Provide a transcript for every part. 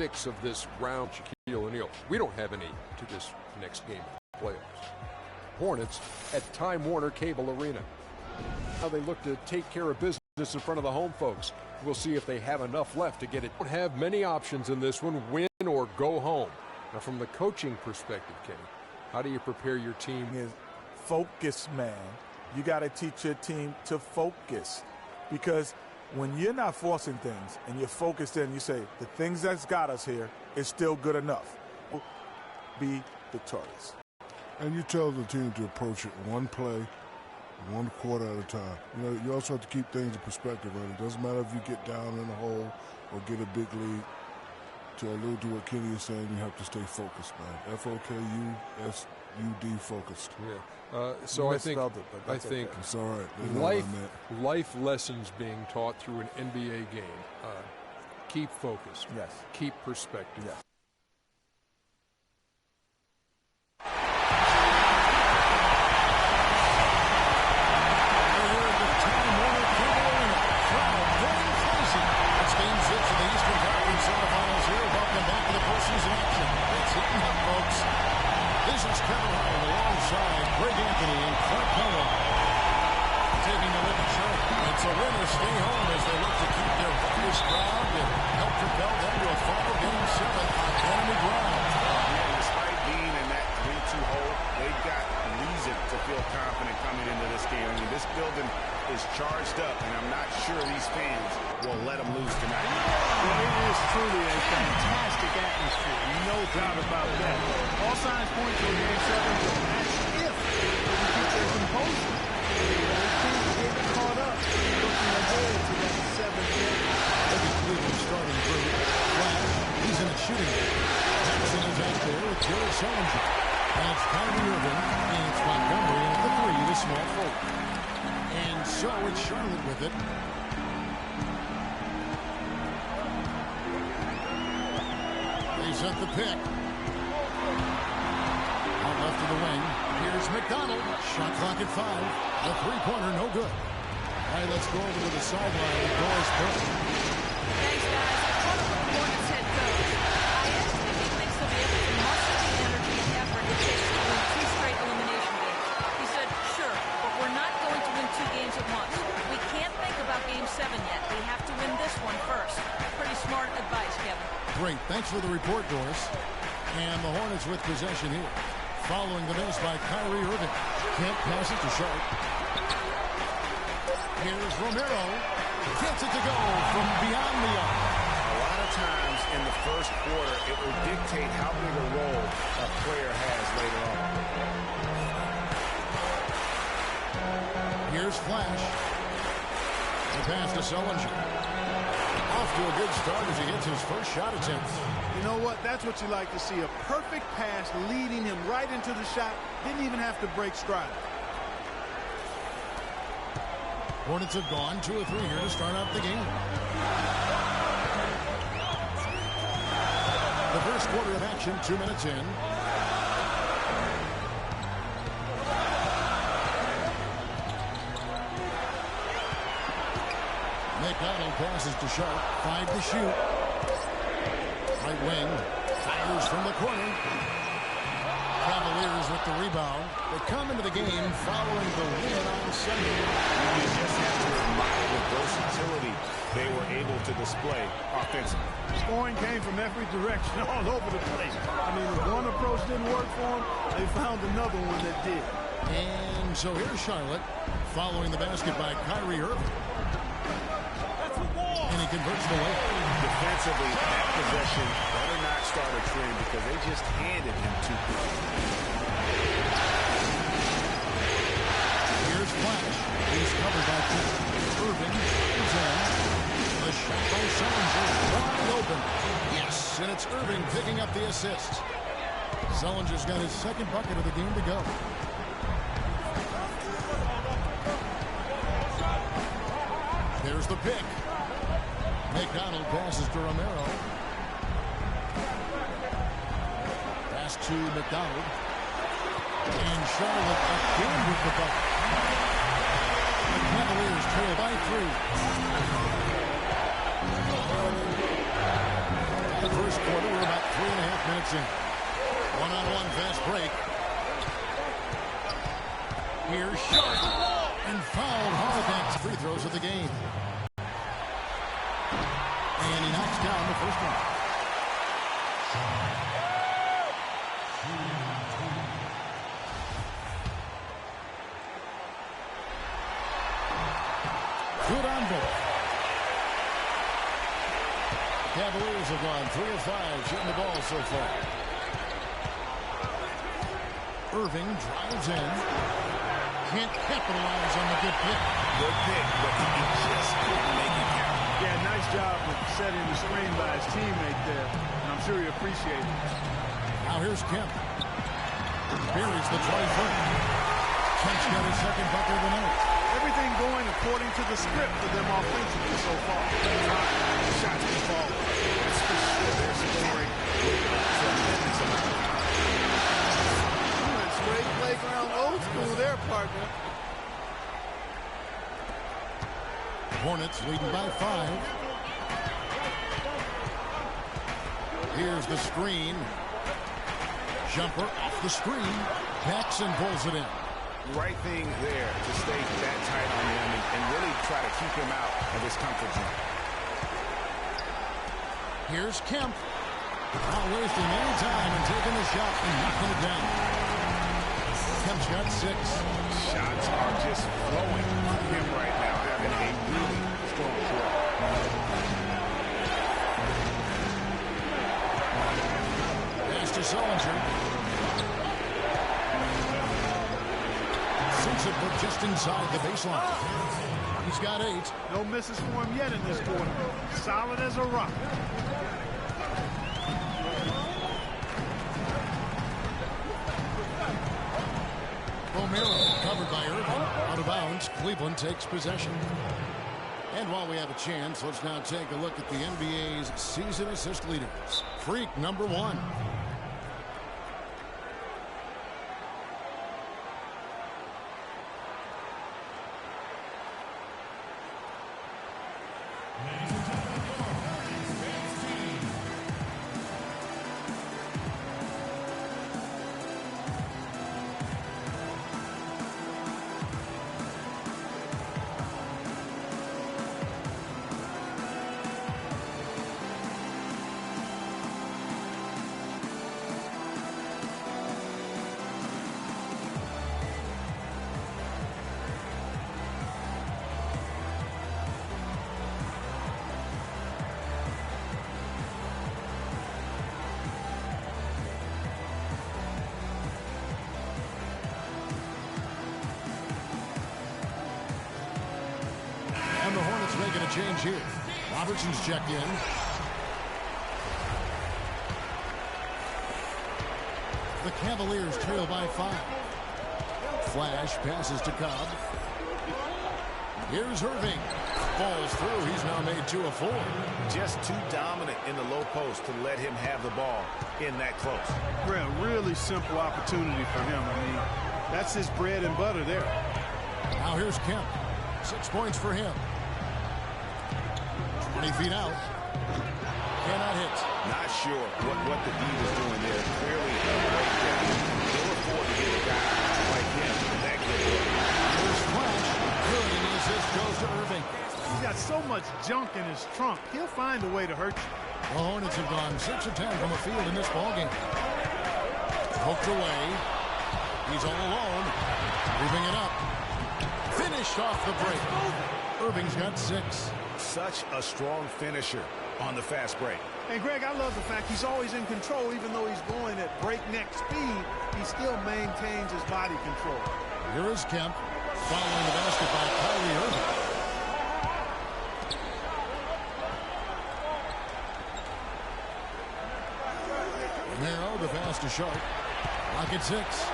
6 of this round, Shaquille O'Neal. We don't have any to this next game of the playoffs. Hornets at Time Warner Cable Arena. Now they look to take care of business in front of the home folks. We'll see if they have enough left to get it. Don't have many options in this one, win or go home. Now from the coaching perspective, Kenny, how do you prepare your team? Focus, man. You got to teach your team to focus, because when you're not forcing things and you're focused in, you say, the things that's got us here is still good enough. Be victorious. And you tell the team to approach it one play, one quarter at a time. You know, you also have to keep things in perspective, right? It doesn't matter if you get down in the hole or get a big lead. To allude to what Kenny is saying, you have to stay focused, man. F-O-K-U-S-U-D, focused. Yeah. So I think it's all right. Life lessons being taught through an NBA game. Keep focused. Yes. Keep perspective. Yes. Charged up, and I'm not sure these fans will let them lose tonight. Well, it is truly a fantastic atmosphere, no doubt about that. All signs point to a Game 7, that's if they can keep their composure. They can't get caught up looking ahead to that 7th game. Look at Cleveland starting group. Flash, he's in a shooting game. Jackson is out there with Jerry Sullinger. That's Kyrie Irving, and it's Montgomery at the 3, the small forward. And so it's Charlotte with it. They set the pick. Out left of the wing. Here's McDonald. Shot clock at 5. The three-pointer, no good. All right, let's go over to the sideline with Doris Burke. Thanks, guys. I caught up with the Hornets head coach. I asked him if he thinks they'll be able to muster the energy and effort it takes to win 2 straight elimination games. He said, sure, but we're not going to win 2 games at once. We can't think about Game 7 yet. We have to win this one first. Pretty smart advice, Kevin. Great. Thanks for the report, Doris. And the Hornets with possession here. Following the miss by Kyrie Irving. Can't pass it to Sharp. Here's Romero. Gets it to go from beyond the arc. A lot of times in the first quarter, it will dictate how big a role a player has later on. Here's Flash. The pass to Sullinger. Off to a good start as he hits his first shot attempt. You know what? That's what you like to see. A perfect pass leading him right into the shot. Didn't even have to break stride. Hornets have gone 2 of 3 here to start out the game. The first quarter of action, 2 minutes in. McDonald passes to Sharp. 5 to shoot. Right wing. Fires from the corner. Cavaliers with the rebound. They come into the game following the win on Sunday. You just have to admire the versatility they were able to display offensively. Scoring came from every direction, all over the place. I mean, if one approach didn't work for them, they found another one that did. And so here's Charlotte following the basket by Kyrie Irving. And he converts the way. Defensively, that possession better not start a trend because they just handed him 2 points. Here's Flash. He's covered by 2. Irving is in. The shot by Sullinger. Wide open. Yes, and it's Irving picking up the assist. Sullinger's got his 2nd bucket of the game to go. There's the pick. McDonald passes to Romero. Pass to McDonald. And Charlotte again with the bucket. The Cavaliers trail by 3. the first quarter. We're about 3.5 minutes in. One-on-one fast break. Here's Sharp. And fouled hard. That's free throws of the game. And he knocks down the first one. Good on both. Cavaliers have gone 3 of 5 shooting the ball so far. Irving drives in. Can't capitalize on the good pick. Good pick, but he just couldn't make it count. Yeah, nice job of setting the screen by his teammate there. And I'm sure he appreciated it. Now here's Kemp. Buries the 20-foot. Kemp's got his second bucket of the night. Everything going according to the script for them offensively so far. Shots can fall. That's for sure. They're scoring with a tremendous amount of power. Straight playground old school there, partner. Hornets leading by 5. Here's the screen. Jumper off the screen. Paxson pulls it in. Right thing there to stay that tight on him and really try to keep him out of his comfort zone. Here's Kemp. Not wasting any time and taking the shot and knocking it down. Kemp's got 6. Shots are just flowing from him right now, having a really strong quarter. Pass to Sullinger. Sinks it, but just inside the baseline. He's got 8. No misses for him yet in this quarter. Solid as a rock. Romero covered by Irving. Out of bounds. Cleveland takes possession. And while we have a chance, let's now take a look at the NBA's season assist leaders. Freak number 1. And the Hornets making a change here. Robertson's checked in. The Cavaliers trail by 5. Flash passes to Cobb. Here's Irving. Falls through. He's now made 2 of 4. Just too dominant in the low post to let him have the ball in that close. Really simple opportunity for him. I mean, that's his bread and butter there. Now here's Kemp. 6 points for him. 20 feet out. Cannot hit. Not sure what the D was doing there. Clearly a great job. They'll afford to get a guy like him that good look. Here's Flash. Good, and the assist goes to Irving. He's got so much junk in his trunk. He'll find a way to hurt you. The Hornets have gone 6 of 10 from the field in this ballgame. Poked away. He's all alone. Moving it up. Finished off the break. Irving's got 6. Such a strong finisher on the fast break. And Greg, I love the fact he's always in control. Even though he's going at breakneck speed, he still maintains his body control. Here is Kemp. Following the basket by Kyrie Irving. Romero, the pass to Sharp. Rocket 6.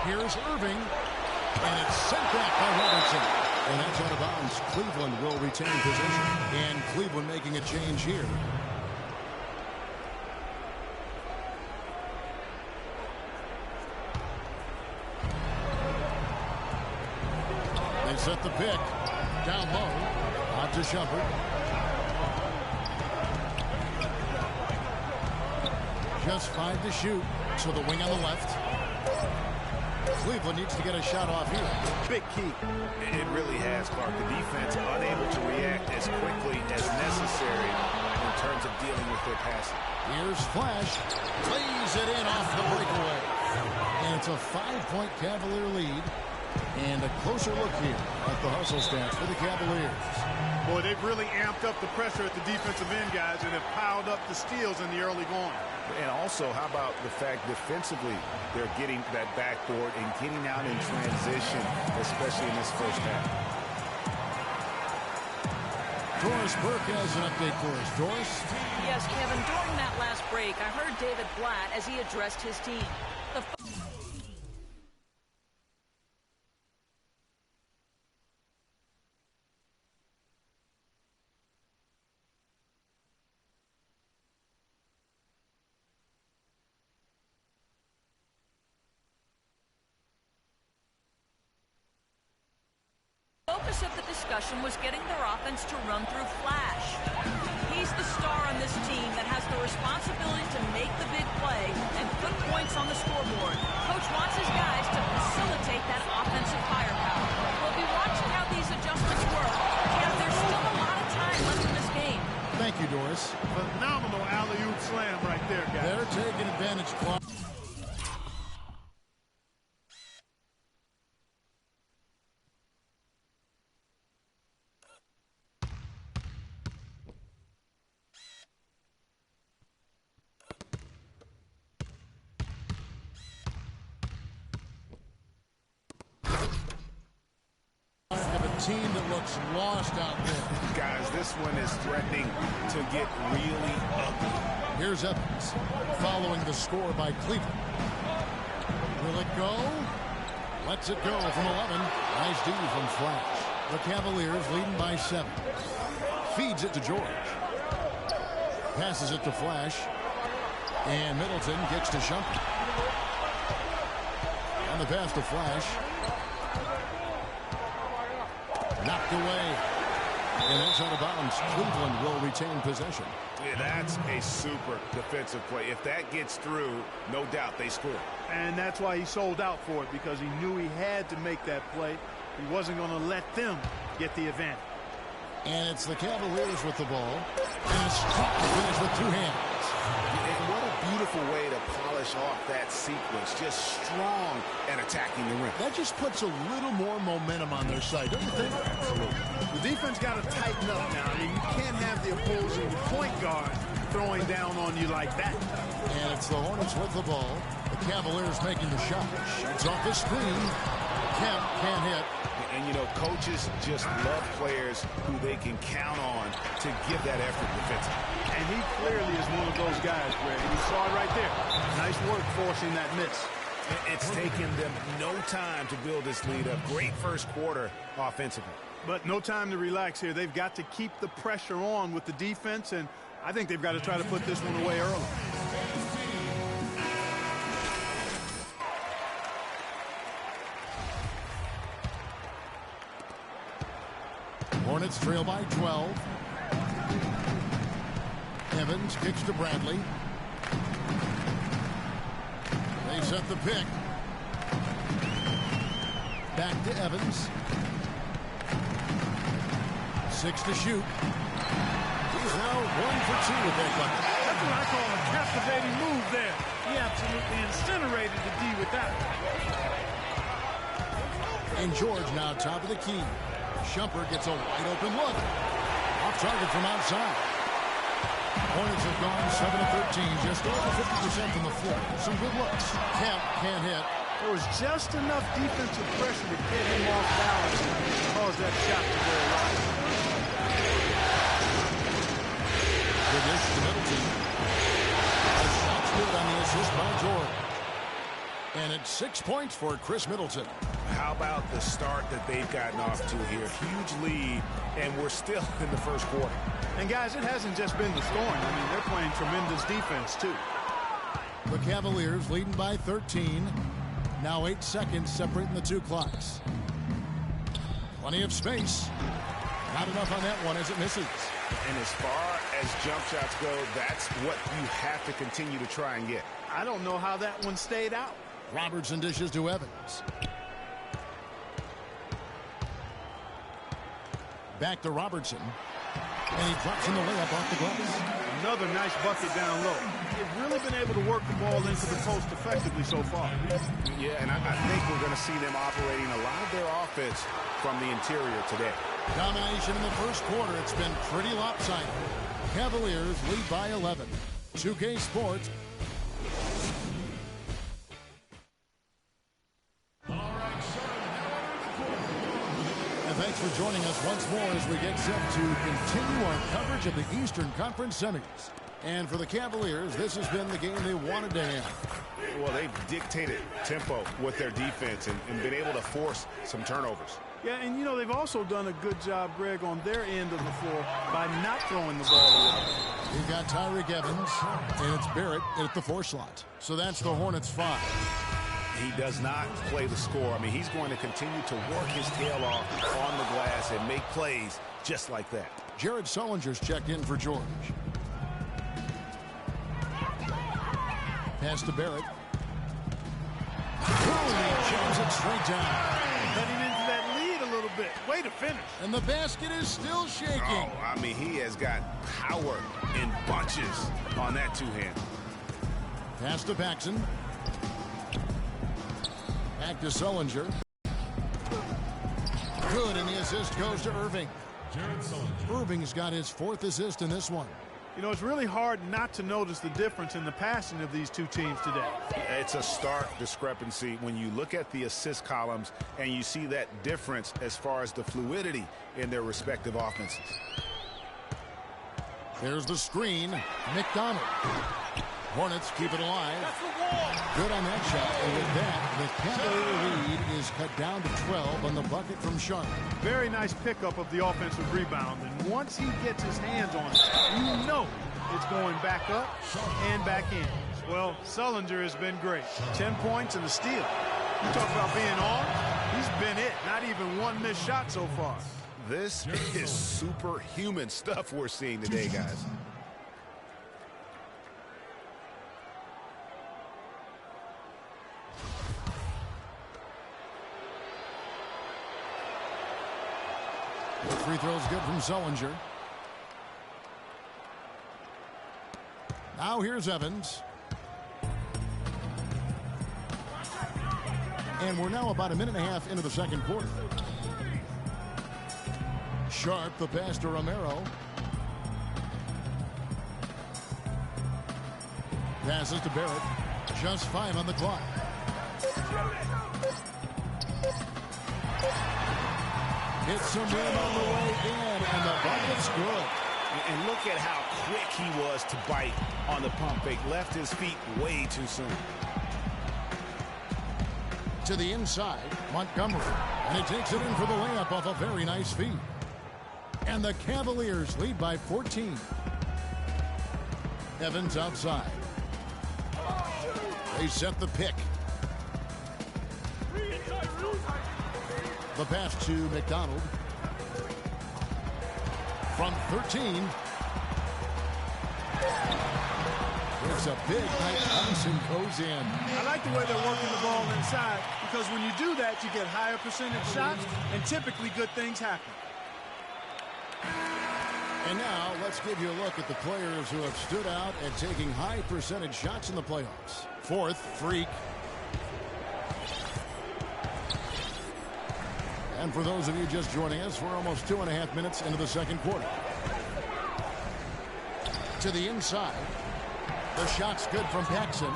Here's Irving. And it's sent back by Robertson. And that's out of bounds. Cleveland will retain possession. And Cleveland making a change here. They set the pick. Down low. Out to Shumpert. Just 5 to shoot. So the wing on the left. Cleveland needs to get a shot off here. Big key. It really has, Clark. The defense unable to react as quickly as necessary in terms of dealing with their passing. Here's Flash. Lays it in off the breakaway. And it's a 5-point Cavalier lead. And a closer look here at the hustle stats for the Cavaliers. Boy, they've really amped up the pressure at the defensive end, guys, and have piled up the steals in the early going. And also, how about the fact defensively they're getting that backboard and getting out in transition, especially in this first half. Doris Burke has an update for us. Doris? Yes, Kevin, during that last break, I heard David Blatt as he addressed his team. The focus of the discussion was getting their offense to run through Flash. He's the star on this team that has the responsibility to make the big play and put points on the scoreboard. Coach wants his guys to facilitate that offensive firepower. We'll be watching how these adjustments work. And there's still a lot of time left in this game. Thank you, Doris. Phenomenal alley-oop slam right there, guys. They're taking advantage, Clark. Team that looks lost out there. Guys, this one is threatening to get really ugly. Here's Evans following the score by Cleveland. Will it go? Lets it go from 11. Nice D from Flash. The Cavaliers leading by 7. Feeds it to George. Passes it to Flash. And Middleton kicks to Shumpert. On the pass to Flash. Knocked away. And that's out of bounds. Cleveland will retain possession. Yeah, that's a super defensive play. If that gets through, no doubt they score. And that's why he sold out for it, because he knew he had to make that play. He wasn't going to let them get the advantage. And it's the Cavaliers with the ball. And a strong finish with 2 hands. And what a beautiful way to polish off that sequence. Just strong and attacking the rim. That just puts a little more momentum on their side, don't you think? Absolutely. The defense got to tighten up now. I mean, you can't have the opposing point guard throwing down on you like that. And it's the Hornets with the ball. The Cavaliers making the shot. Shoots off the screen. Kemp can't hit. And, you know, coaches just love players who they can count on to give that effort defensively. And he clearly is one of those guys, Greg. You saw it right there. Nice work forcing that miss. It's taken them no time to build this lead up. Great first quarter offensively. But no time to relax here. They've got to keep the pressure on with the defense, and I think they've got to try to put this one away early. Hornets trail by 12. Evans kicks to Bradley. They set the pick. Back to Evans. 6 to shoot. He's now 1 for 2 with that bucket. That's what I call a captivating move there. He absolutely incinerated the D with that. And George now top of the key. Shumpert gets a wide open look. Off target from outside. Hornets have gone 7 of 13, just over 50% from the floor. Some good looks. Kemp can't hit. There was just enough defensive pressure to get him off balance and cause that shot to go right. Good dish to Middleton. The shot's good on the assist by George. And it's 6 points for Chris Middleton. How about the start that they've gotten off to here? Huge lead, and we're still in the first quarter. And, guys, it hasn't just been the scoring. I mean, they're playing tremendous defense, too. The Cavaliers leading by 13. Now 8 seconds separating the 2 clocks. Plenty of space. Not enough on that one as it misses. And as far as jump shots go, that's what you have to continue to try and get. I don't know how that one stayed out. Robertson dishes to Evans. Back to Robertson. And he drops in the layup off the glass. Another nice bucket down low. They've really been able to work the ball into the post effectively so far. Yeah, and I think we're going to see them operating a lot of their offense from the interior today. Domination in the first quarter. It's been pretty lopsided. Cavaliers lead by 11. 2K Sports. Thanks for joining us once more as we get set to continue our coverage of the Eastern Conference semis. And for the Cavaliers, this has been the game they wanted to have. Well, they've dictated tempo with their defense and been able to force some turnovers. Yeah, and you know, they've also done a good job, Greg, on their end of the floor by not throwing the ball away. We've got Tyreke Evans, and it's Barrett at the 4 slot. So that's the Hornets 5. He does not play the score. I mean, he's going to continue to work his tail off on the glass and make plays just like that. Jared Sullinger's checked in for George. Pass to Barrett. He jams it straight down. Heading into that lead a little bit. Way to finish. And the basket is still shaking. Oh, I mean, he has got power in bunches on that two-hand. Pass to Paxson. Back to Sullinger. Good, and the assist goes to Irving. Irving's got his 4th assist in this one. You know, it's really hard not to notice the difference in the passing of these two teams today. It's a stark discrepancy when you look at the assist columns and you see that difference as far as the fluidity in their respective offenses. There's the screen. McDonald. Hornets keep it alive. Good on that shot. And with that, the Cavalier lead is cut down to 12 on the bucket from Sharp. Very nice pickup of the offensive rebound. And once he gets his hands on it, you know it's going back up and back in. Well, Sullinger has been great. 10 points and a steal. You talk about being on. He's been it. Not even one missed shot so far. This is superhuman stuff we're seeing today, guys. The free throw's good from Sullinger. Now here's Evans. And we're now about a minute and a half into the second quarter. Sharp, the pass to Romero. Passes to Barrett. Just 5 on the clock. Hits some rim on the way in, and the bucket's good. And look at how quick he was to bite on the pump fake. Left his feet way too soon. To the inside, Montgomery. And he takes it in for the layup off a very nice feed. And the Cavaliers lead by 14. Evans outside. They set the pick. The pass to McDonald. From 13. It's a big night pass and goes in. I like the way they're working the ball inside, because when you do that, you get higher percentage shots, and typically good things happen. And now let's give you a look at the players who have stood out at taking high percentage shots in the playoffs. 4th, Freak. And for those of you just joining us, we're almost 2.5 minutes into the second quarter. To the inside. The shot's good from Paxson.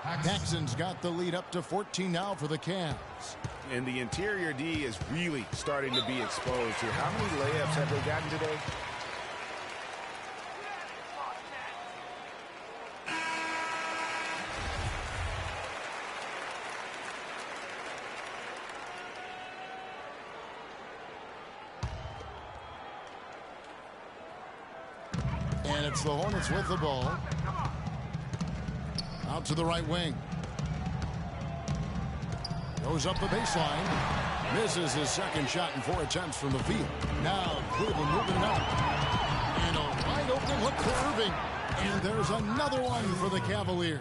Paxson's got the lead up to 14 now for the Cavs. And the interior D is really starting to be exposed here. How many layups have they gotten today? And it's the Hornets with the ball. Out to the right wing. Goes up the baseline. Misses his second shot in 4 attempts from the field. Now Cleveland moving it up. And a wide open look for Irving. And there's another one for the Cavaliers.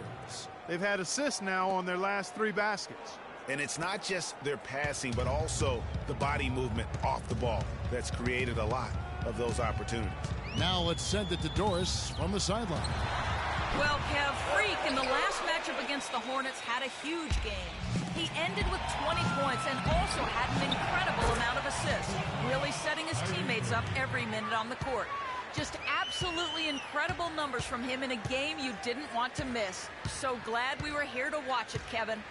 They've had assists now on their last 3 baskets. And it's not just their passing, but also the body movement off the ball that's created a lot of those opportunities. Now let's send it to Doris from the sideline. Well, Kev, Freak in the last matchup against the Hornets had a huge game. He ended with 20 points and also had an incredible amount of assists, really setting his teammates up every minute on the court. Just absolutely incredible numbers from him in a game you didn't want to miss. So glad we were here to watch it, Kevin.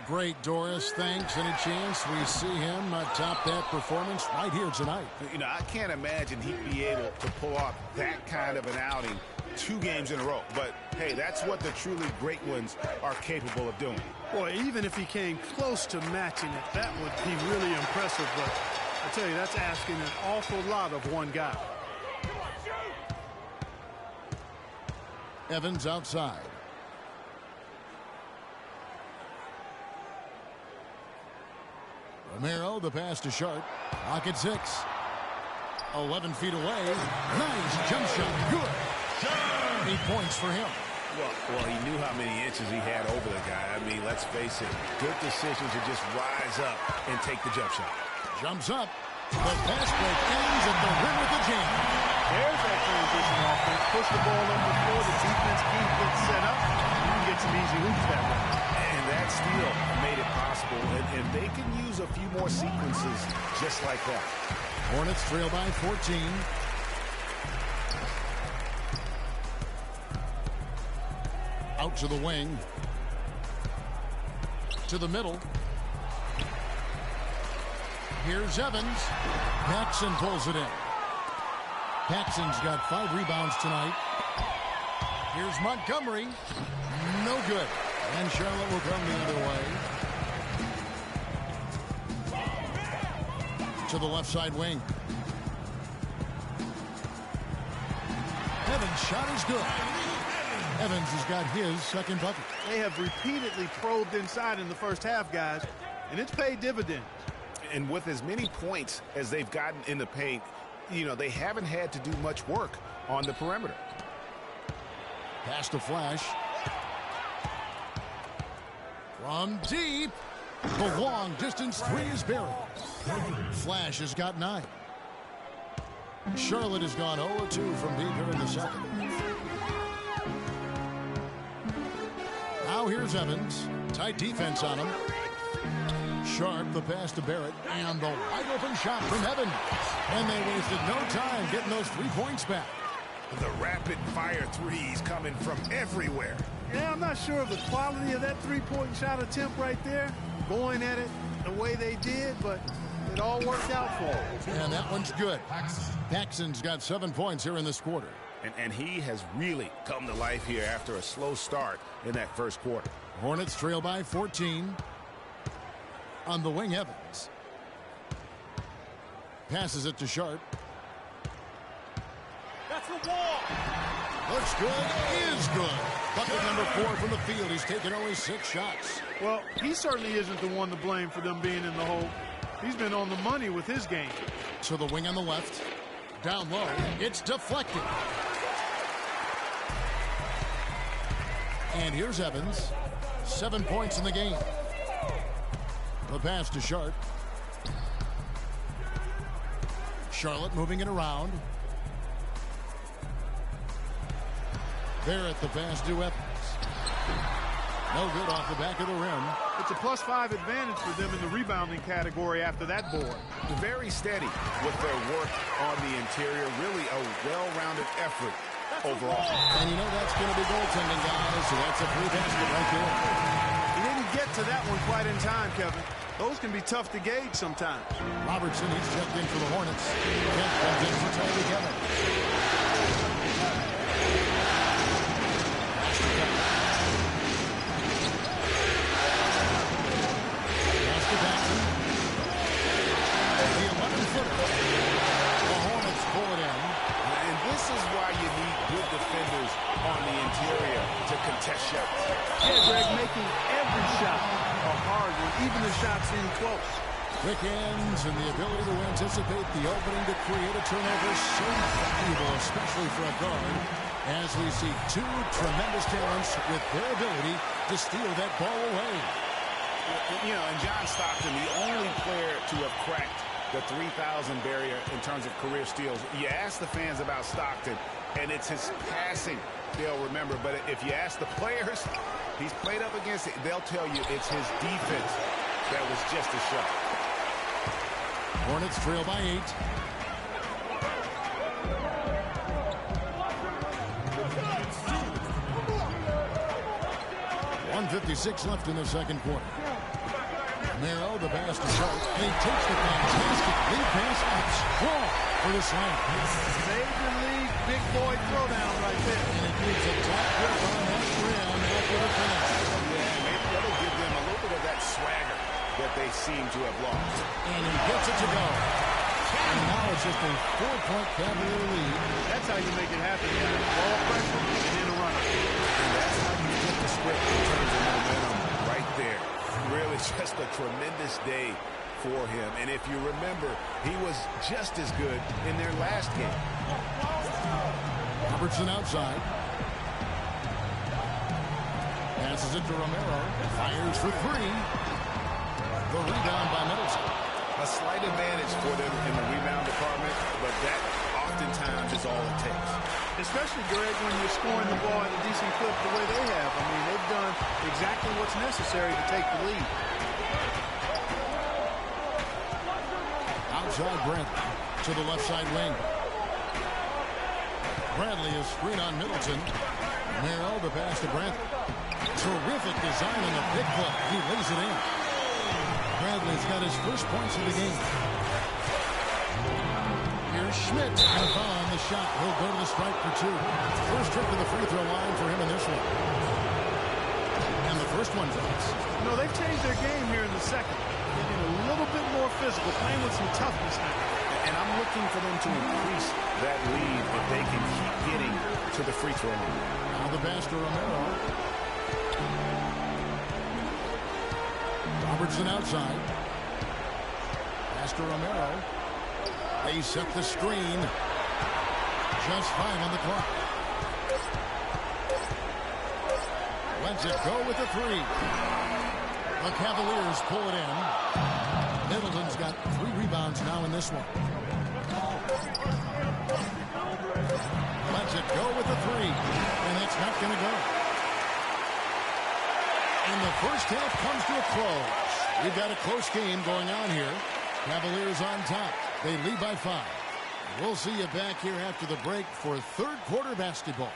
Great, Doris. Thanks. Any chance we see him top that performance right here tonight? You know, I can't imagine he'd be able to pull off that kind of an outing 2 games in a row. But, hey, that's what the truly great ones are capable of doing. Boy, even if he came close to matching it, that would be really impressive. But I tell you, that's asking an awful lot of one guy. Evans outside. Romero, the pass to Sharp. Pocket 6. 11 feet away. Nice jump shot. Good. 8 points for him. Well, he knew how many inches he had over the guy. I mean, let's face it. Good decision to just rise up and take the jump shot. Jumps up. The pass break ends at the rim with the jam. There's that transition offense. Push the ball up the floor. The defense can't get set up. You can get some easy hoops that way. And that steal made it possible. And they can use a few more sequences just like that. Hornets trail by 14. Out to the wing. To the middle. Here's Evans. Paxson pulls it in. Paxson's got 5 rebounds tonight. Here's Montgomery. No good. And Charlotte will come the other way. To the left side wing. Evans' shot is good. Evans has got his second bucket. They have repeatedly probed inside in the first half, guys, and it's paid dividends. And with as many points as they've gotten in the paint, you know, they haven't had to do much work on the perimeter. Pass to Flash. From deep. The long distance 3 is buried. Flash has got 9. Charlotte has gone 0-2 from deep here in the second. Now here's Evans. Tight defense on him. Sharp, the pass to Barrett, and the wide open shot from Evans. And they wasted no time getting those 3 points back. The rapid fire threes coming from everywhere. Yeah, I'm not sure of the quality of that 3-point shot attempt right there, going at it the way they did, but it all worked out for them. And that one's good. Paxson's got 7 points here in this quarter. And he has really come to life here after a slow start in that first quarter. Hornets trail by 14. On the wing, Evans. Passes it to Sharp. That's the wall. Looks good, is good. Bucket number 4 from the field. He's taken only 6 shots. Well, he certainly isn't the one to blame for them being in the hole. He's been on the money with his game. To the wing on the left. Down low. It's deflected. And here's Evans. 7 points in the game. The pass to Sharp. Charlotte moving it around. Barrett, the pass to Evans. No good off the back of the rim. It's a +5 advantage for them in the rebounding category after that board. Very steady with their work on the interior. Really a well-rounded effort overall. And you know that's going to be goaltending, guys. So that's a free basket right there. He didn't get to that one quite in time, Kevin. Those can be tough to gauge sometimes. Robertson, he's checked in for the Hornets. Kent comes in for Tony Kevin. Pass to Paxson. The 11-footer. The Hornets pull it in. And this is why you need good defenders on the interior to contest shots. Yeah, Greg, making every shot a hard one, even the shots in close. Quick ends and the ability to anticipate the opening to create a turnover so valuable, especially for a guard, as we see two tremendous talents with their ability to steal that ball away. You know, and John Stockton, the only player to have cracked the 3,000 barrier in terms of career steals. You ask the fans about Stockton, and it's his passing they'll remember. But if you ask the players he's played up against, they'll tell you it's his defense that was just a shot. Hornets trail by 8. 1:56 left in the second quarter. Romero, the pass to Sharp, and he takes the fantastic lead pass up strong for the slam. Major league big boy throwdown right there. And it gives a top grip on that rim after the finish. Yeah, maybe that'll give them a little bit of that swagger that they seem to have lost. And he gets it to go. And now it's just a 4-point Cavalier lead. That's how you make it happen, guys. Ball pressure and then a runner. And that's how you flip the script in terms of momentum right there. Really just a tremendous day for him. And if you remember, he was just as good in their last game. Robertson outside. Passes it to Romero. Fires for 3. The rebound by Middleton. A slight advantage for them in the rebound department, but that oftentimes is all it takes. Especially, Greg, when you're scoring the ball at a decent clip the way they have. I mean, they've done exactly what's necessary to take the lead. Outside Bradley to the left side wing. Bradley is screen on Middleton. Romero, the pass to Bradley. Terrific design on the big play. He lays it in. Bradley's got his first points of the game. Here's Schmidt. And on the shot. He'll go to the strike for 2. First trip to the free throw line for him in this one. And the first one drops. No, they've changed their game here in the second. Getting a little bit more physical, playing with some toughness now. And I'm looking for them to increase that lead if they can keep getting to the free throw line. Now the pass to Romero. Robertson outside. Pass to Romero. They set the screen. Just 5 on the clock. Lets it go with the 3. The Cavaliers pull it in. Middleton's got 3 rebounds now in this one. Lets it go with the 3. And that's not going to go. And the first half comes to a close. We've got a close game going on here. Cavaliers on top. They lead by 5. We'll see you back here after the break for third quarter basketball.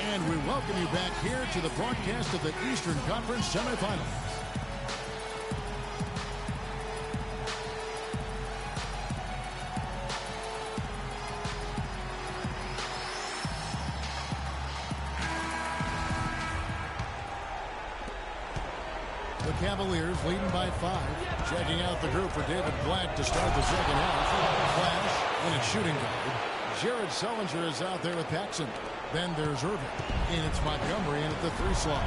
And we welcome you back here to the broadcast of the Eastern Conference semifinals. The Cavaliers leading by 5. Checking out the group for David Black to start the second half. Flash in its shooting guard. Jared Sullinger is out there with Paxson. Then there's Irving. And it's Montgomery in at the 3 slot.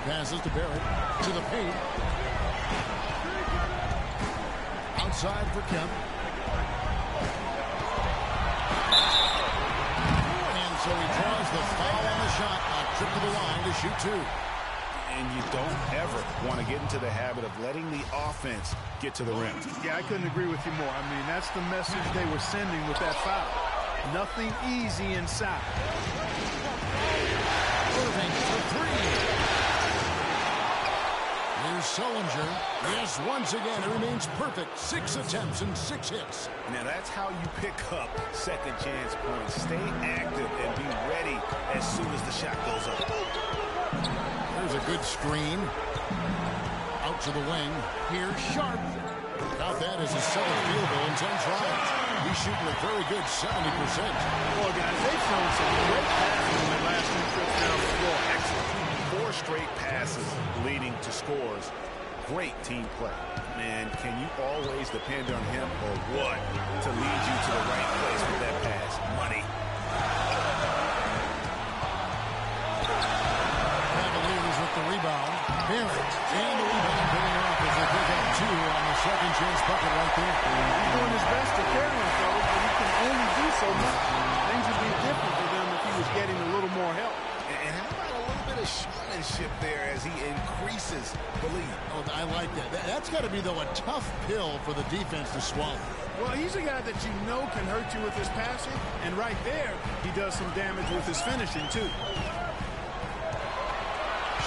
Passes to Barrett. To the paint. Outside for Kemp. And so he draws the foul on the shot. A trip to the line to shoot 2. And you don't ever want to get into the habit of letting the offense get to the rim. Yeah, I couldn't agree with you more. I mean, that's the message they were sending with that foul. Nothing easy inside. Irving for 3. Here's Sullinger. Yes, once again, it remains perfect. 6 attempts and 6 hits. Now that's how you pick up second chance points. Stay active and be ready as soon as the shot goes up. There's a good screen. Out to the wing. Here's Sharp. Got that as his 7th field goal in 10 tries. He's shooting a very good 70%. Well, guys, they've shown some great passes in their last 2 trips down the floor. Excellent. 4 straight passes leading to scores. Great team play. Man, can you always depend on him or what to lead you to the right place with that pass? Money. Cavaliers with the rebound. Barrett. And the rebound coming off as they pick up 2 on the second chance bucket right there. He's doing his best to carry him, fellas, but he can only do so much. Things would be different for them if he was getting a little more help. And how about a little bit of showmanship there as he increases the lead? Oh, I like that. That's got to be, though, a tough pill for the defense to swallow. Well, he's a guy that you know can hurt you with his passing, and right there, he does some damage with his finishing, too.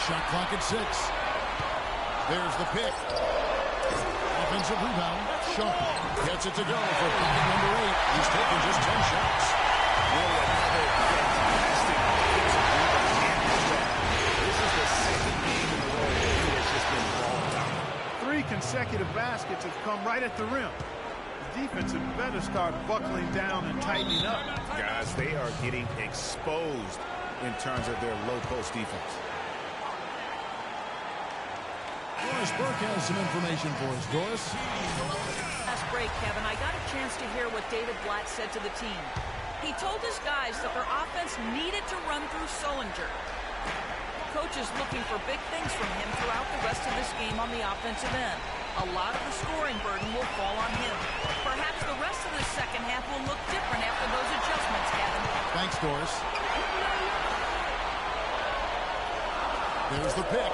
Shot clock at 6. There's the pick. Offensive rebound. Sharp gets it to go for bucket number 8. He's taken just 10 shots. Really another fantastic offensive rebound. This is the second game in a row where he has just been ball dominant. 3 consecutive baskets have come right at the rim. The defense had better start buckling down and tightening up. Guys, they are getting exposed in terms of their low post defense. Doris Burke has some information for us. Doris? Last break, Kevin, I got a chance to hear what David Blatt said to the team. He told his guys that their offense needed to run through Sullinger. Coach is looking for big things from him throughout the rest of this game on the offensive end. A lot of the scoring burden will fall on him. Perhaps the rest of the second half will look different after those adjustments, Kevin. Thanks, Doris. There's the pick.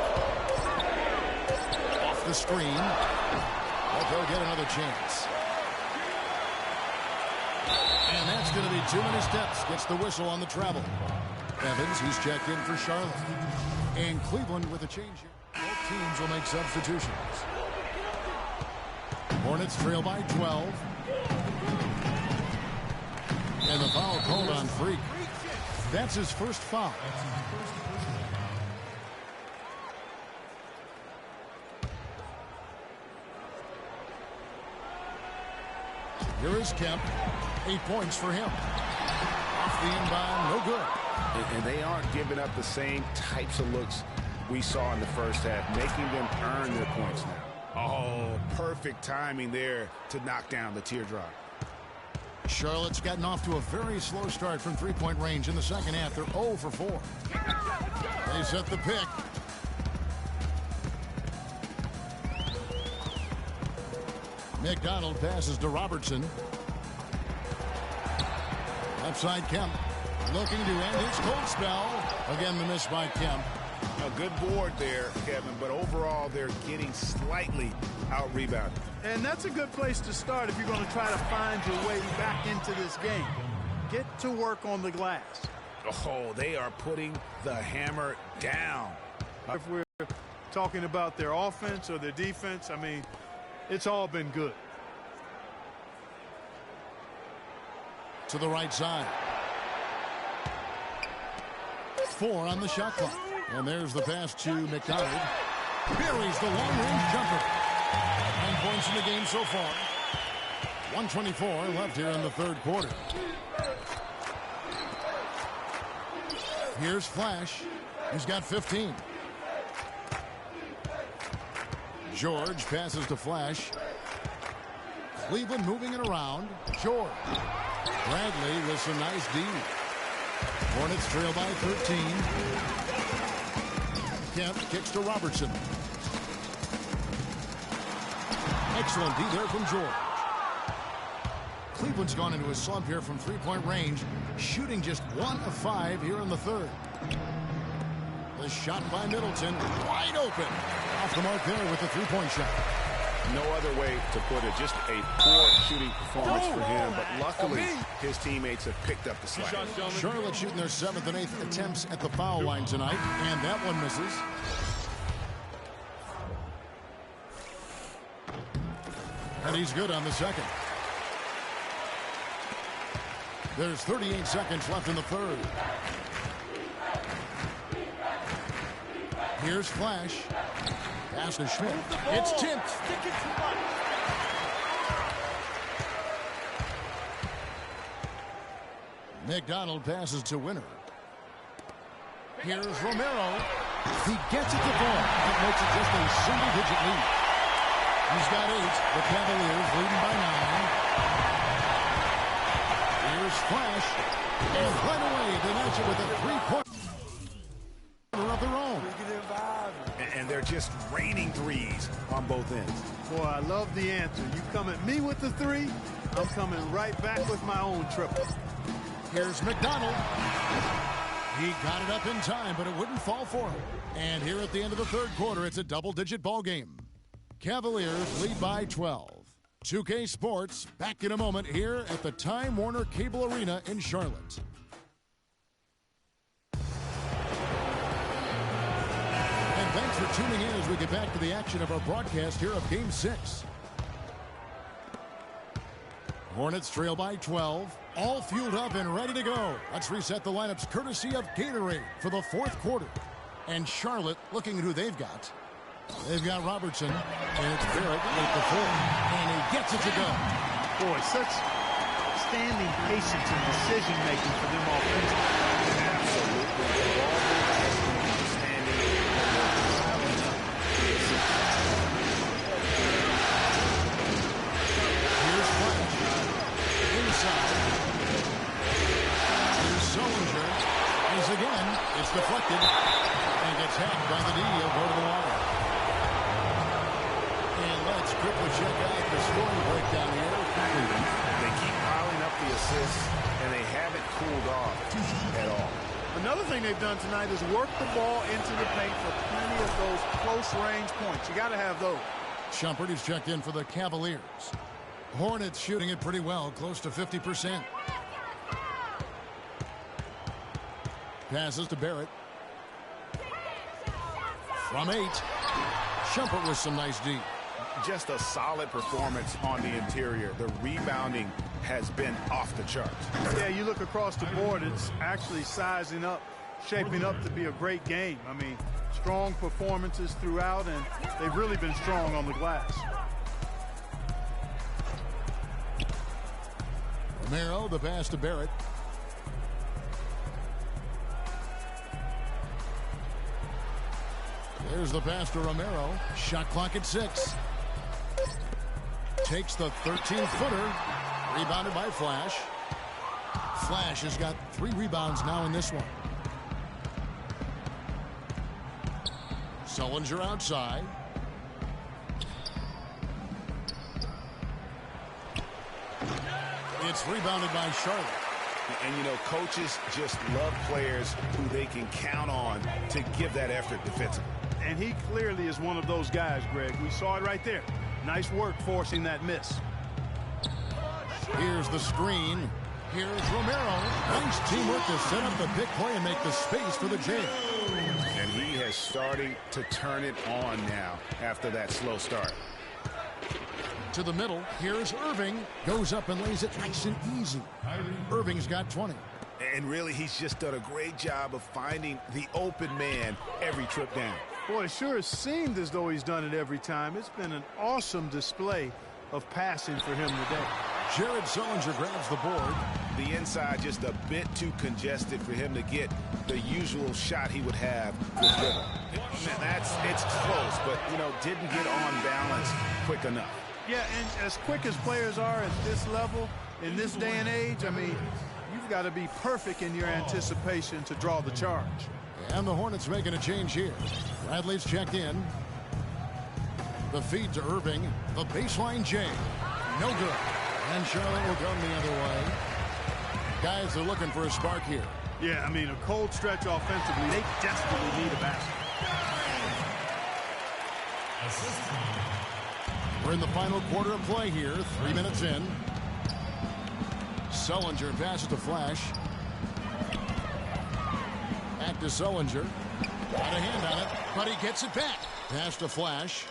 Off the screen. But they'll get another chance. And that's going to be too many steps. Gets the whistle on the travel. Evans, he's checked in for Charlotte. And Cleveland with a change here. Both teams will make substitutions. Hornets trail by 12. And the foul called on Freak. That's his first foul. Here is Kemp. 8 points for him. Off the inbound, no good. And they aren't giving up the same types of looks we saw in the first half, making them earn their points now. Oh, perfect timing there to knock down the teardrop. Charlotte's gotten off to a very slow start from three-point range in the second half. They're 0 for 4. They set the pick. McDonald passes to Robertson. Left side Kemp. Looking to end his cold spell. Again, the miss by Kemp. A good board there, Kevin, but overall they're getting slightly out-rebounded. And that's a good place to start if you're going to try to find your way back into this game. Get to work on the glass. Oh, they are putting the hammer down. If we're talking about their offense or their defense, I mean, it's all been good. To the right side. 4 on the shot clock. And there's the pass to McDonald. Buries the long-range jumper. 9 points in the game so far. 1:24 left here in the third quarter. Here's Flash. He's got 15. George passes to Flash. Cleveland moving it around. George. Bradley with some nice D. Hornets trail by 13. Kemp kicks to Robertson. Excellent D there from George. Cleveland's gone into a slump here from three-point range, shooting just 1 of 5 here in the third. The shot by Middleton, wide open. Off the mark there with the three-point shot. No other way to put it. Just a poor shooting performance for him, but luckily his teammates have picked up the slack. Charlotte shooting their 7th and 8th attempts at the foul line tonight, and that one misses. And he's good on the second. There's 38 seconds left in the third. Here's Flash. Pass to Schmidt. It's tipped. McDonald passes to Winner. Here's Romero. He gets it to fall. That makes it just a single-digit lead. He's got 8. The Cavaliers leading by 9. Here's Flash. And right away, they match it with a 3-point of their own. And they're just raining threes on both ends. Boy, I love the answer. You come at me with the 3, I'm coming right back with my own triple. Here's McDonald. He got it up in time, but it wouldn't fall for him. And here at the end of the third quarter, it's a double-digit ball game. Cavaliers lead by 12. 2K Sports back in a moment here at the Time Warner Cable Arena in Charlotte. And thanks for tuning in as we get back to the action of our broadcast here of Game 6. Hornets trail by 12. All fueled up and ready to go. Let's reset the lineups courtesy of Gatorade for the fourth quarter. And Charlotte looking at who they've got. They've got Robertson, and it's Barrett at the 4. And he gets it to go. Boy, such standing patience and decision-making for them offensively. Absolutely. Standing. Here's Flash. Inside. Here's Solinger. As again, it's deflected. And gets hacked by the D. He'll go to the line. And let's quickly check out the scoring breakdown here. They keep piling up the assists, and they haven't cooled off at all. Another thing they've done tonight is work the ball into the paint for plenty of those close-range points. You got to have those. Shumpert is checked in for the Cavaliers. Hornets shooting it pretty well, close to 50%. Passes to Barrett. From 8. Shumpert with some nice D. Just a solid performance on the interior. The rebounding has been off the charts. Yeah, you look across the board, it's actually sizing up, shaping up to be a great game. I mean, strong performances throughout, and they've really been strong on the glass. Romero, the pass to Barrett. There's the pass to Romero. Shot clock at 6. Takes the 13-footer. Rebounded by Flash. Flash has got 3 rebounds now in this one. Solinger outside. It's rebounded by Charlotte. And, you know, coaches just love players who they can count on to give that effort defensively. And he clearly is one of those guys, Greg. We saw it right there. Nice work forcing that miss. Here's the screen. Here's Romero. Nice teamwork to set up the big play and make the space for the Jazz. And he has started to turn it on now after that slow start. To the middle. Here's Irving. Goes up and lays it nice and easy. Irving's got 20. And really, he's just done a great job of finding the open man every trip down. Boy, it sure has seemed as though he's done it every time. It's been an awesome display of passing for him today. Jared Solinger grabs the board. The inside just a bit too congested for him to get the usual shot he would have with rhythm. It's close, but, you know, didn't get on balance quick enough. Yeah, and as quick as players are at this level, in this day and age, I mean, you've got to be perfect in your anticipation to draw the charge. And the Hornets making a change here. Bradley's checked in. The feed to Irving. The baseline J. No good. And Charlotte will come the other way. Guys are looking for a spark here. Yeah, I mean, a cold stretch offensively. They desperately need a basket. We're in the final quarter of play here. 3 minutes in. Solinger passes to Flash. Back to Solinger. Got a hand on it, but he gets it back. Pass to Flash.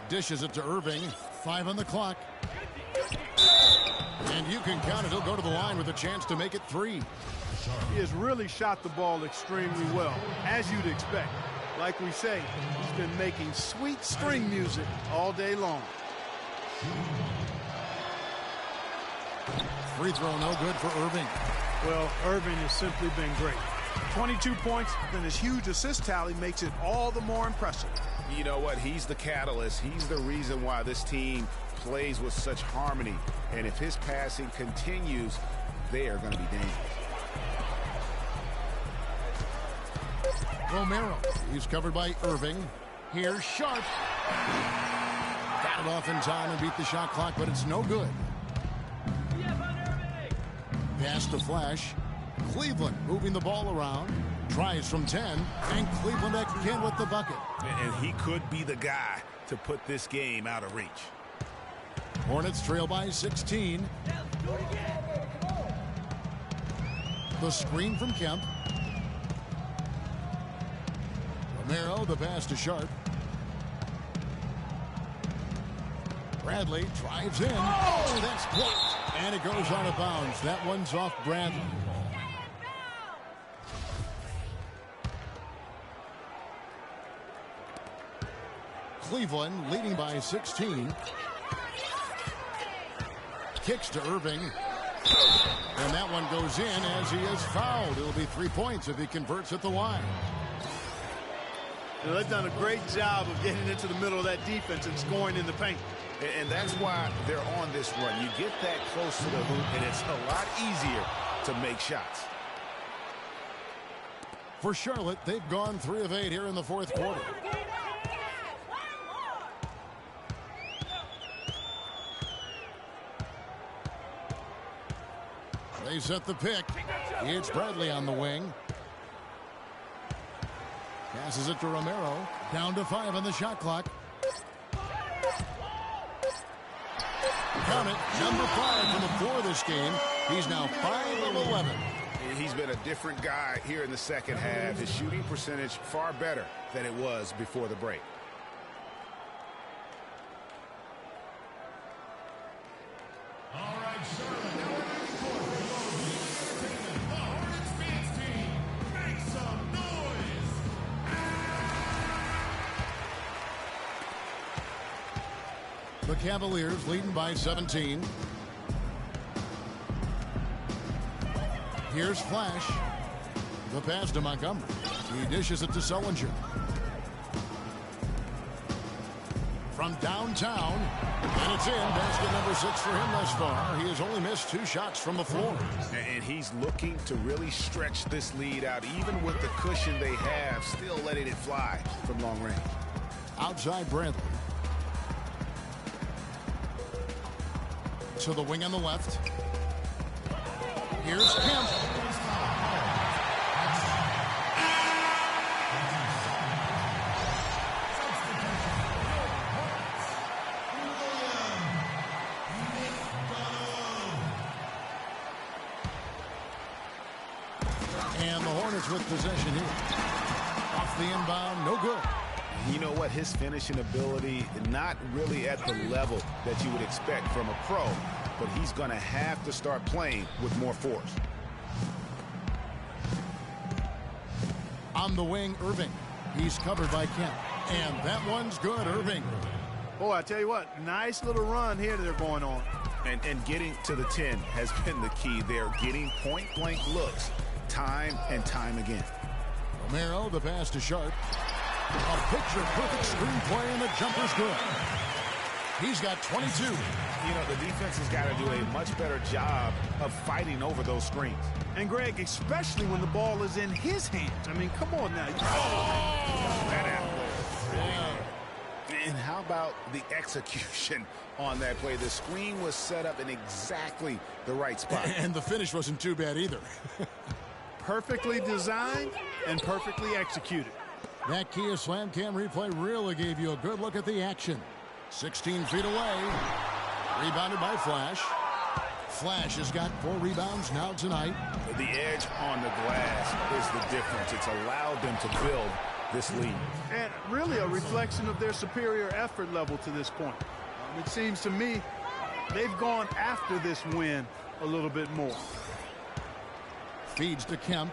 Dishes it to Irving. 5 on the clock. And you can count it. He'll go to the line with a chance to make it 3. He has really shot the ball extremely well, as you'd expect. Like we say, he's been making sweet string music all day long. Free throw no good for Irving. Well, Irving has simply been great. 22 points, then his huge assist tally makes it all the more impressive. You know what? He's the catalyst. He's the reason why this team plays with such harmony. And if his passing continues, they are going to be dangerous. Romero. He's covered by Irving. Here's Sharp. Got it off in time and beat the shot clock, but it's no good. Pass to Flash. Cleveland moving the ball around. Tries from 10. And Cleveland again with the bucket. And he could be the guy to put this game out of reach. Hornets trail by 16. The screen from Kemp. Romero, the pass to Sharp. Bradley drives in. Oh, that's blocked. And it goes out of bounds. That one's off Bradley. Cleveland leading by 16. Kicks to Irving. And that one goes in as he is fouled. It'll be 3 points if he converts at the line. They've done a great job of getting into the middle of that defense and scoring in the paint. And that's why they're on this run. You get that close to the hoop, and it's a lot easier to make shots. For Charlotte, they've gone 3 of 8 here in the fourth quarter. They set the pick. It's Bradley on the wing. Passes it to Romero. Down to 5 on the shot clock. Count it. Number 5 from the floor this game. He's now 5 of 11. He's been a different guy here in the second half. His shooting percentage far better than it was before the break. All right, Charlotte. Now we're ready for the Hornets dance team. Make some noise. The Cavaliers leading by 17. Here's Flash. The pass to Montgomery. He dishes it to Sullinger. From downtown. And it's in. Basket number 6 for him thus far. He has only missed 2 shots from the floor. And he's looking to really stretch this lead out. Even with the cushion they have, still letting it fly from long range. Outside Bradley. To the wing on the left. Here's Kemp. And the Hornets with possession here. Off the inbound, no good. You know what? His finishing ability, not really at the level that you would expect from a pro, but he's going to have to start playing with more force. On the wing, Irving. He's covered by Kemp. And that one's good, Irving. Boy, I tell you what, nice little run here that they're going on. And getting to the 10 has been the key. They're getting point-blank looks time and time again. Romero, the pass to Sharp. A picture-perfect screenplay, and the jumper's good. He's got 22. You know, the defense has got to do a much better job of fighting over those screens. And, Greg, especially when the ball is in his hands. I mean, come on now. That and how about the execution on that play? The screen was set up in exactly the right spot. And the finish wasn't too bad either. Perfectly designed and perfectly executed. That Kia Slam Cam replay really gave you a good look at the action. 16 feet away. Rebounded by Flash. Flash has got 4 rebounds now tonight. The edge on the glass is the difference. It's allowed them to build this lead. And really a reflection of their superior effort level to this point. It seems to me they've gone after this win a little bit more. Feeds to Kemp.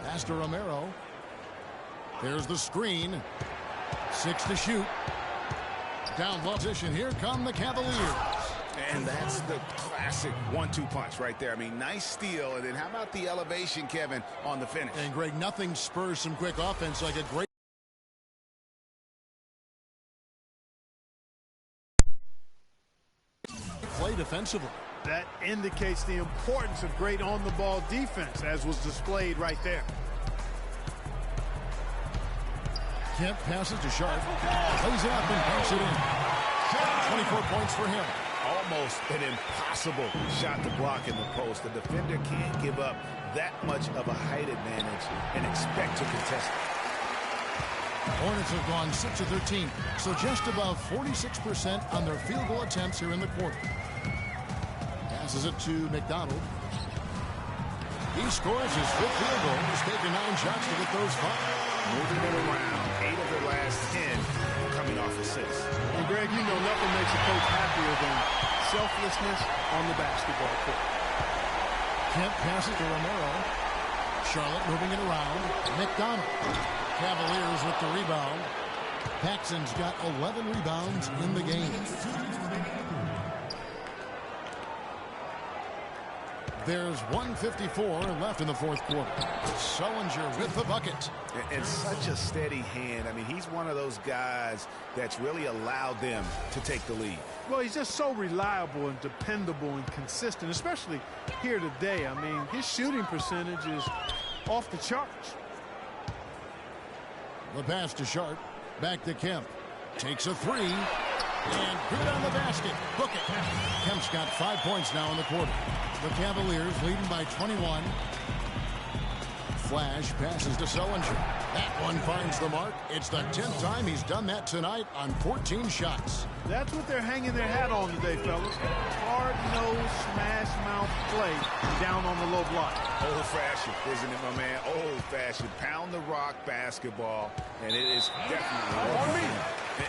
Pass to Romero. There's the screen. 6 to shoot. Down low position. Here come the Cavaliers. And that's the classic 1-2 punch right there. I mean, nice steal. And then how about the elevation, Kevin, on the finish? And Greg, nothing spurs some quick offense like a great play defensively. That indicates the importance of great on-the-ball defense, as was displayed right there. Kemp passes to Sharp. Plays it up and punks it in. 24 points for him. Almost an impossible shot to block in the post. The defender can't give up that much of a height advantage and expect to contest it. Hornets have gone 6 of 13, so just above 46% on their field goal attempts here in the quarter. Passes it to McDonald. He scores his 5th field goal. He's taken 9 shots to get those 5. Moving it around. 8 of the last 10 coming off assists. And Greg, you know nothing makes a coach happier than selflessness on the basketball court. Kemp passes to Romero. Charlotte moving it around. McDonald. Cavaliers with the rebound. Paxson's got 11 rebounds in the game. There's 1:54 left in the fourth quarter. Sullinger with the bucket. And such a steady hand. I mean, he's one of those guys that's really allowed them to take the lead. Well, he's just so reliable and dependable and consistent, especially here today. I mean, his shooting percentage is off the charts. The pass to Sharp. Back to Kemp. Takes a 3. And good on the basket. Book it. Kemp's got 5 points now in the quarter. The Cavaliers leading by 21. Flash passes to Sullinger. That one finds the mark. It's the 10th time he's done that tonight on 14 shots. That's what they're hanging their hat on today, fellas. Hard-nosed, smash-mouth play down on the low block. Old-fashioned, isn't it, my man? Old-fashioned. Pound the rock basketball, and it is definitely on me.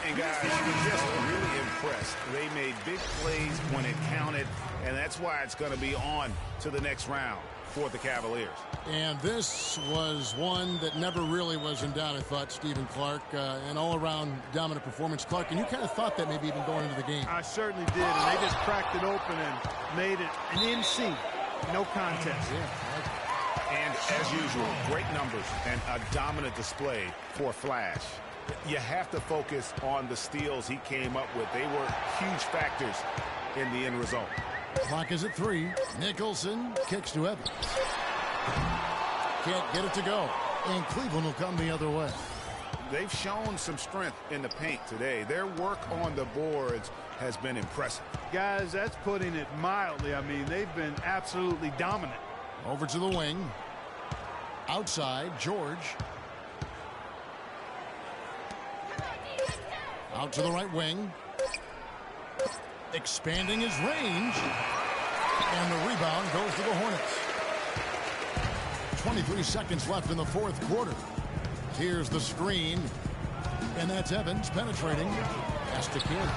And guys, we're just really impressed. They made big plays when it counted, and that's why it's going to be on to the next round for the Cavaliers. And this was one that never really was in doubt, I thought, Stephen Clark. An all-around dominant performance. Clark, and you kind of thought that maybe even going into the game. I certainly did, and they just cracked it open and made it an NC. No contest. Yeah. And as usual, great numbers and a dominant display for Flash. You have to focus on the steals he came up with. They were huge factors in the end result. Clock is at 3. Nicholson kicks to Evans. Can't get it to go. And Cleveland will come the other way. They've shown some strength in the paint today. Their work on the boards has been impressive. Guys, that's putting it mildly. I mean, they've been absolutely dominant. Over to the wing. Outside, George. Out to the right wing. Expanding his range. And the rebound goes to the Hornets. 23 seconds left in the fourth quarter. Here's the screen. And that's Evans penetrating. Pass to Kidd.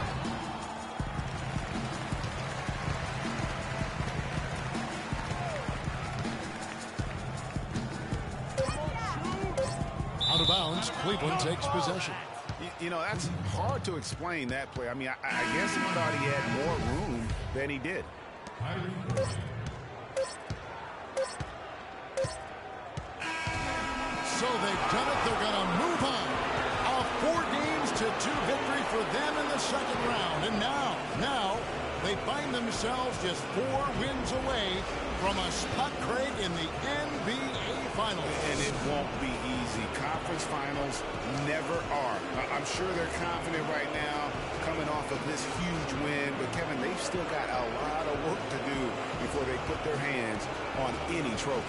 Out of bounds. Cleveland takes possession. You know, that's hard to explain that play. I mean, I guess he thought he had more room than he did. So they've done it. They're going to move on. A 4-2 victory for them in the second round. And now they find themselves just 4 wins away from a spot, Craig, in the NBA Finals. And it won't be easy. Conference finals never are. I'm sure they're confident right now coming off of this huge win. But, Kevin, they've still got a lot of work to do before they put their hands on any trophy.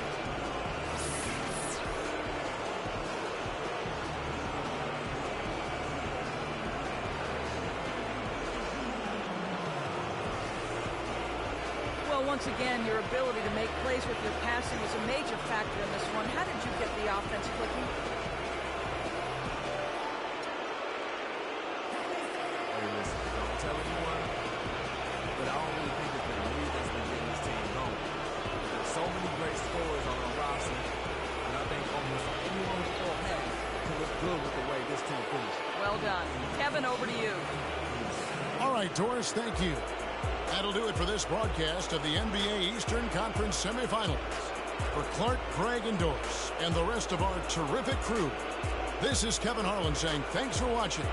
Well, Well, once again, your ability to make plays with your passing was a major factor in this one. How did you get the offense clicking? Hey, listen, don't tell anyone, but I don't really think it's the lead that's been getting this team going. There's so many great scorers on our roster, and I think almost anyone who's full half can look good with the way this team finished. Well done. Kevin, over to you. All right, Doris, thank you. That'll do it for this broadcast of the NBA Eastern Conference semifinals. For Clark, Craig, and Doris, and the rest of our terrific crew, this is Kevin Harlan saying thanks for watching.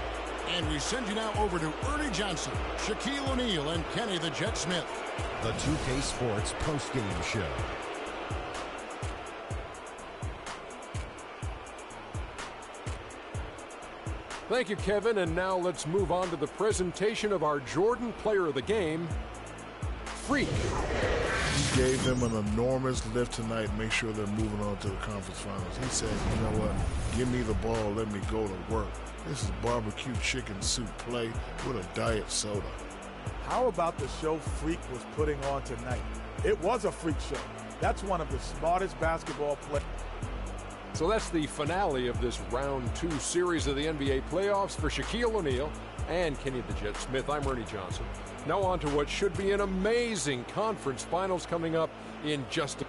And we send you now over to Ernie Johnson, Shaquille O'Neal, and Kenny the Jet Smith. The 2K Sports postgame show. Thank you, Kevin. And now let's move on to the presentation of our Jordan Player of the Game, Freak. He gave them an enormous lift tonight, make sure they're moving on to the conference finals. He said, you know what, give me the ball, let me go to work. This is barbecue chicken soup play with a diet soda. How about the show Freak was putting on tonight? It was a freak show. That's one of the smartest basketball players. So that's the finale of this round 2 series of the NBA playoffs for Shaquille O'Neal and Kenny the Jet Smith. I'm Ernie Johnson. Now on to what should be an amazing conference finals coming up in just a